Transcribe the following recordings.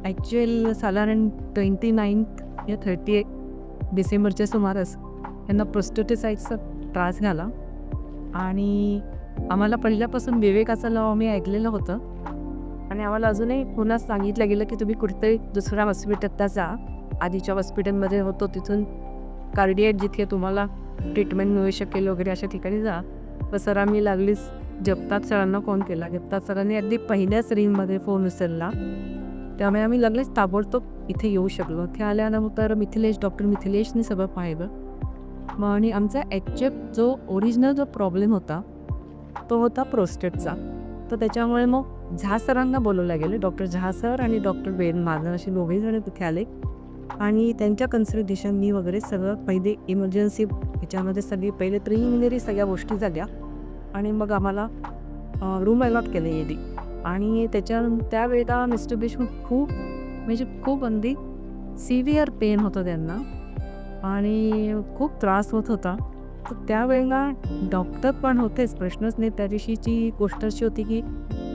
Actual साधारण 29 या 30 डिसेंबरच्या सुमारास यांना प्रोस्टेटिसाइट्सचा त्रास झाला आणि आम्हाला पहिल्यापासून विवेकाचं नाव आम्ही ऐकलेलं होतं आणि आम्हाला अजूनही पुन्हा सांगितलं गेलं की तुम्ही कुठेतरी दुसऱ्या हॉस्पिटलला जा. आधीच्या हॉस्पिटलमध्ये होतो तिथून कार्डिएट जिथे तुम्हाला ट्रीटमेंट मिळू शकेल वगैरे अशा ठिकाणी जा. तर सरांनी लागलीच जगताप सरांना फोन केला. जगताप सरांनी अगदी पहिल्याच रिंगमध्ये फोन उचलला. त्यामुळे आम्ही लागलीच ताबडतोब इथे येऊ शकलो. इथे आल्यानंतर डॉक्टर मिथिलेशने सगळं पाहिलं. मग आणि आमचा जो ओरिजिनल जो प्रॉब्लेम होता तो होता प्रोस्टेटचा. तर त्याच्यामुळे मग झा सरांना बोलवलं गेलं. डॉक्टर झा सर आणि डॉक्टर वेद महाजन असे दोघेही जण तिथे आले आणि त्यांच्या कन्सल्टेशननी वगैरे सगळं पहिले इमर्जन्सी ह्याच्यामध्ये सगळी पहिले प्रिलिमिनरी सगळ्या गोष्टी झाल्या आणि मग आम्हाला रूम अलॉट केले गेली. आणि त्यावेळेला मिस्टर देशमुख खूप अगदी सिव्हिअर पेन होतं त्यांना आणि खूप त्रास होत होता. तर त्यावेळेला डॉक्टर पण होतेच, प्रश्नच नाही. त्या दिवशीची गोष्ट अशी होती की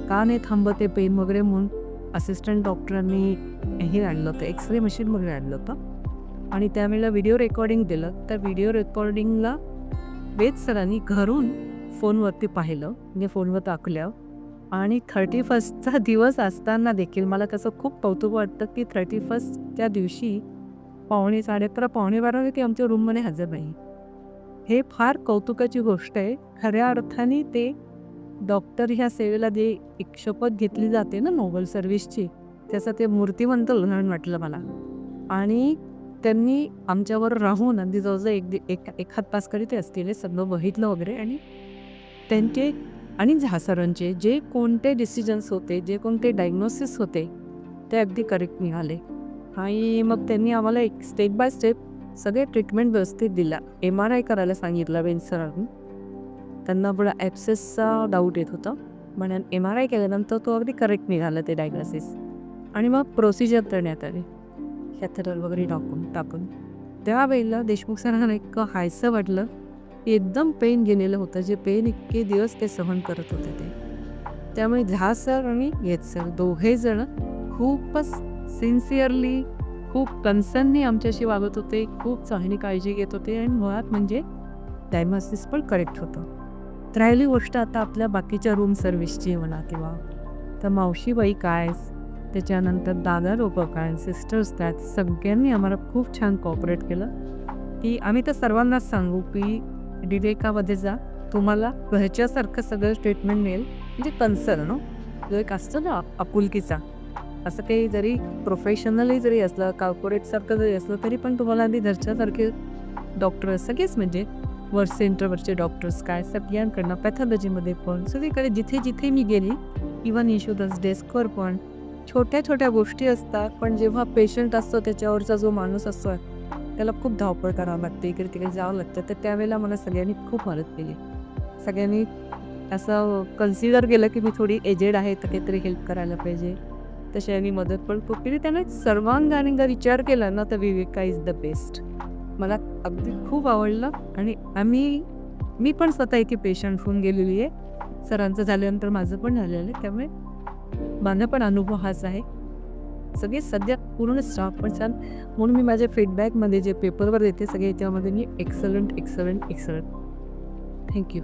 का नाही थांबते पेन वगैरे म्हणून असिस्टंट डॉक्टरांनी हे आणलं होतं, एक्सरे मशीन वगैरे आणलं होतं आणि त्यावेळेला व्हिडिओ रेकॉर्डिंग दिलं. त्या व्हिडिओ रेकॉर्डिंगला वेद सरांनी घरून फोनवरती पाहिलं, म्हणजे फोनवर दाखवलं. आणि 31चा दिवस असताना देखील मला त्याचं खूप कौतुक वाटतं की 31च्या दिवशी 11:30 पावणे 12 ते आमच्या रूममध्ये हजर नाही. हे फार कौतुकाची गोष्ट आहे. खऱ्या अर्थाने ते डॉक्टर ह्या सेवेला जे एक शपथ घेतली जाते ना नोबल सर्व्हिसची, त्याचं ते मूर्तिमंत उदाहरण वाटलं मला. आणि त्यांनी आमच्यावर राहून अगदी जवळजवळ एक हात पास करीत असतील हे सगळं बघितलं वगैरे. आणि त्यांचे आणि झा सरांचे जे कोणते डिसिजन्स होते, जे कोणते डायग्नोसिस होते ते अगदी करेक्ट निघाले. आणि मग त्यांनी आम्हाला एक स्टेप बाय स्टेप सगळे ट्रीटमेंट व्यवस्थित दिला. MRI करायला सांगितलं वेद सरांनी. त्यांना पुढं ॲप्सेसचा डाऊट येत होता, म्हणून MRI केल्यानंतर तो अगदी करेक्ट निघाला ते डायग्नोसिस. आणि मग प्रोसिजर करण्यात आली कॅथेटर वगैरे टाकून. त्यावेळेला देशमुख सरांना इतकं हायसं वाटलं की एकदम पेन गेलेलं होतं, जे पेन इतके दिवस ते सहन करत होते ते. त्यामुळे झा सर आणि वेद सर दोघे जण खूपच सिन्सिअरली, खूप कन्सर्ननी आमच्याशी वागत होते, खूप चांगली काळजी घेत होते आणि मुळात म्हणजे डायग्नोसिस पण करेक्ट होतं. तर राहिली गोष्ट आता आपल्या बाकीच्या रूम सर्व्हिसची म्हणा किंवा तर मावशीबाई काय, त्याच्यानंतर दादा लोकं काय, सिस्टर्स काय, सगळ्यांनी आम्हाला खूप छान कॉपरेट केलं. की आम्ही तर सर्वांनाच सांगू की विवेकामध्ये जा, तुम्हाला घरच्यासारखं सगळं ट्रीटमेंट मिळेल. म्हणजे कन्सर्न जो एक असतो ना आपुलकीचा, असं काही जरी प्रोफेशनली जरी असलं, कॉर्पोरेटसारखं जरी असलं तरी पण तुम्हाला आधी घरच्यासारखे डॉक्टर सगळेच म्हणजे वर्क सेंटरवरचे डॉक्टर्स काय सगळ्यांकडनं पॅथॉलॉजीमध्ये पण सगळीकडे जिथे मी गेली, इव्हन इन्शुरन्स डेस्कवर पण छोट्या गोष्टी असतात. पण जेव्हा पेशंट असतो त्याच्यावरचा जो माणूस असतो त्याला खूप धावपळ करावं लागते, इकडे तिकडे जावं लागतं. तर त्यावेळेला मला सगळ्यांनी खूप मदत केली. सगळ्यांनी असं कन्सिडर केलं की मी थोडी एजेड आहे तर काहीतरी हेल्प करायला पाहिजे, तशी यांनी मदत पण खूप केली. त्याने सर्वांगाने जर विचार केला ना तर विवेका इज द बेस्ट. मला अगदी खूप आवडलं. आणि मी पण स्वतः इथे पेशंट होऊन गेलेली आहे. सरांचं झाल्यानंतर माझं पण झालेलं आहे. त्यामुळे माझा पण अनुभव हाच आहे. सगळे सध्या पूर्ण स्टाफ पण छान, म्हणून मी माझ्या फीडबॅकमध्ये जे पेपरवर देते सगळे याच्यामध्ये मी एक्सलंट. थँक्यू.